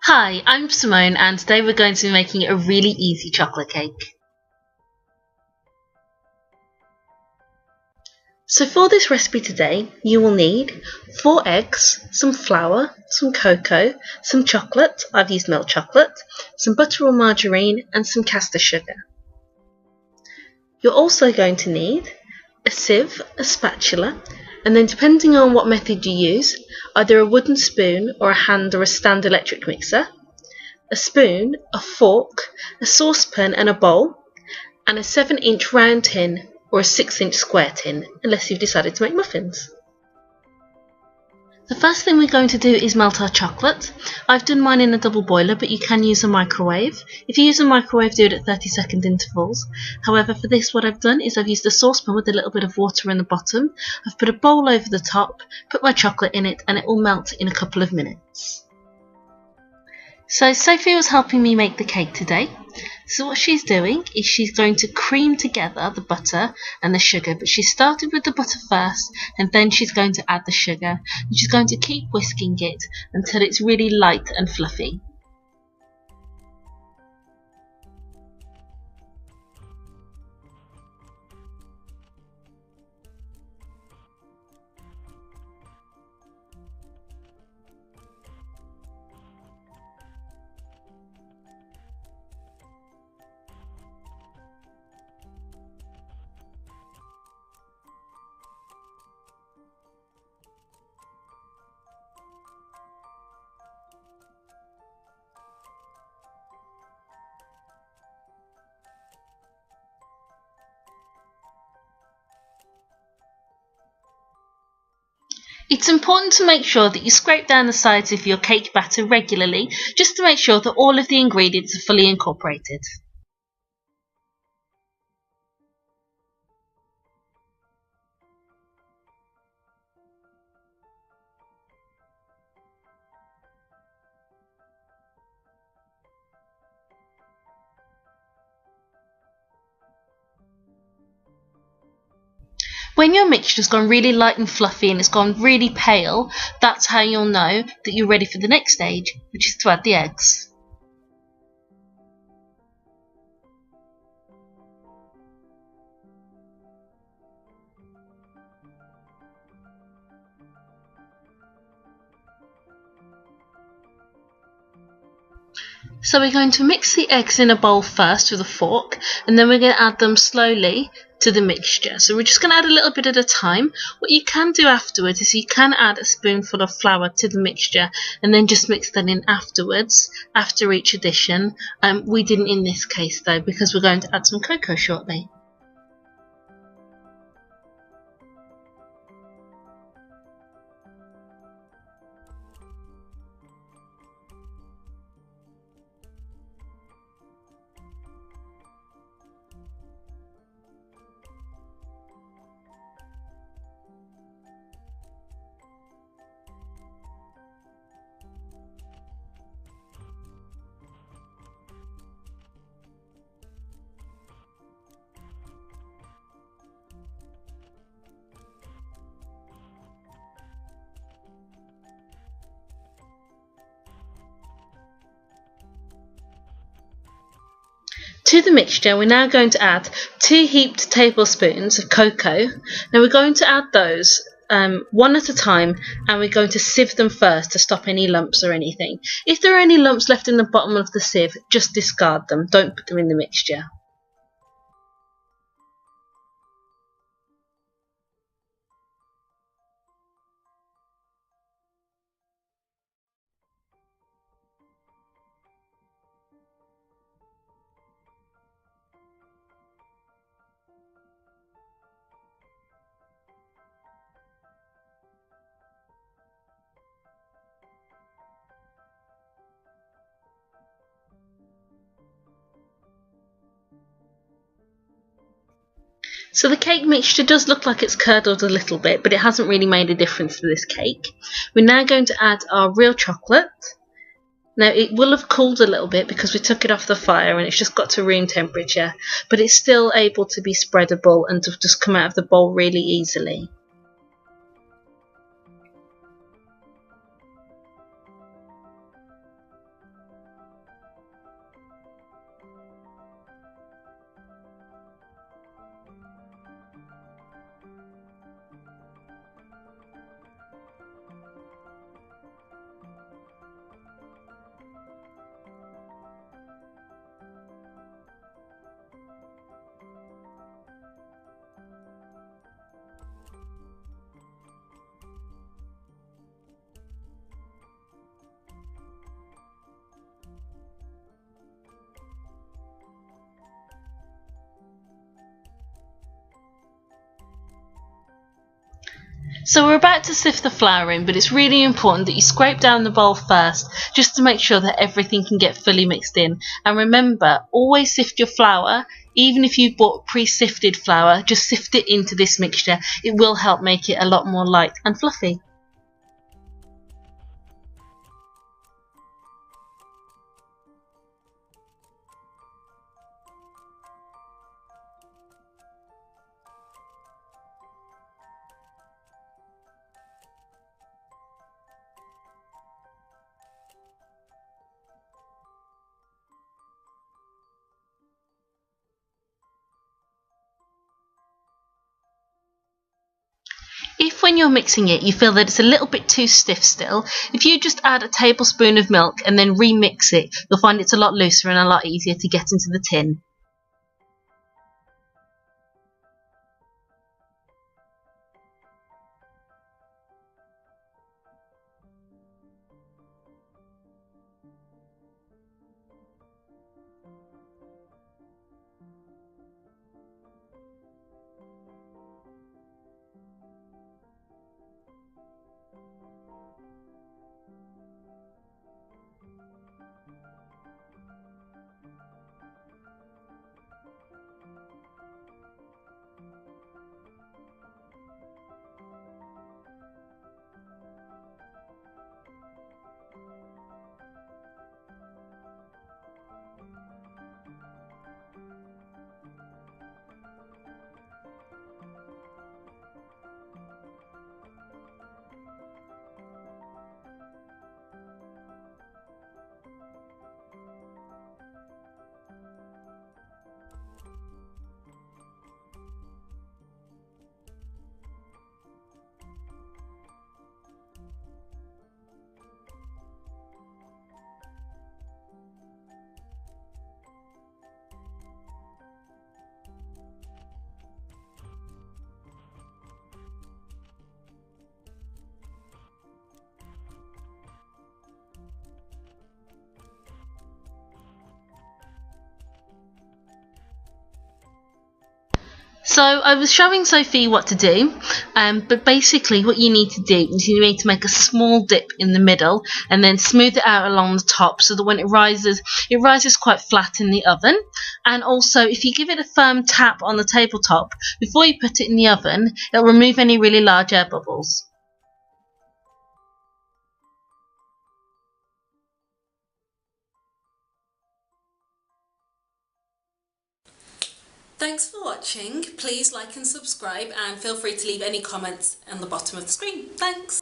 Hi, I'm Simone and today we're going to be making a really easy chocolate cake. So for this recipe today, you will need 4 eggs, some flour, some cocoa, some chocolate, I've used milk chocolate, some butter or margarine and some caster sugar. You're also going to need a sieve, a spatula, and then depending on what method you use, either a wooden spoon or a hand or a stand electric mixer, a spoon, a fork, a saucepan and a bowl, and a 7-inch round tin or a 6-inch square tin, unless you've decided to make muffins. The first thing we're going to do is melt our chocolate. I've done mine in a double boiler, but you can use a microwave. If you use a microwave, do it at 30-second intervals. However, for this, what I've done is I've used a saucepan with a little bit of water in the bottom. I've put a bowl over the top, put my chocolate in it, and it will melt in a couple of minutes. So Sophie was helping me make the cake today. So what she's doing is she's going to cream together the butter and the sugar, but she started with the butter first and then she's going to add the sugar, and she's going to keep whisking it until it's really light and fluffy. It's important to make sure that you scrape down the sides of your cake batter regularly, just to make sure that all of the ingredients are fully incorporated. When your mixture's gone really light and fluffy and it's gone really pale, that's how you'll know that you're ready for the next stage, which is to add the eggs. So we're going to mix the eggs in a bowl first with a fork, and then we're going to add them slowly to the mixture. So we're just going to add a little bit at a time. What you can do afterwards is you can add a spoonful of flour to the mixture and then just mix that in afterwards, after each addition. We didn't in this case though, because we're going to add some cocoa shortly. To the mixture, we're now going to add 2 heaped tablespoons of cocoa. Now we're going to add those one at a time, and we're going to sieve them first to stop any lumps or anything. If there are any lumps left in the bottom of the sieve, just discard them, don't put them in the mixture. So the cake mixture does look like it's curdled a little bit, but it hasn't really made a difference to this cake. We're now going to add our real chocolate. Now it will have cooled a little bit because we took it off the fire and it's just got to room temperature, but it's still able to be spreadable and to just come out of the bowl really easily. So we're about to sift the flour in, but it's really important that you scrape down the bowl first, just to make sure that everything can get fully mixed in. And remember, always sift your flour. Even if you bought pre-sifted flour, just sift it into this mixture. It will help make it a lot more light and fluffy. If when you're mixing it you feel that it's a little bit too stiff still, if you just add a tablespoon of milk and then remix it, you'll find it's a lot looser and a lot easier to get into the tin. So I was showing Sophie what to do, but basically what you need to do is you need to make a small dip in the middle and then smooth it out along the top so that when it rises quite flat in the oven. And also if you give it a firm tap on the tabletop before you put it in the oven, it'll remove any really large air bubbles. Thanks for watching. Please like and subscribe and feel free to leave any comments on the bottom of the screen. Thanks.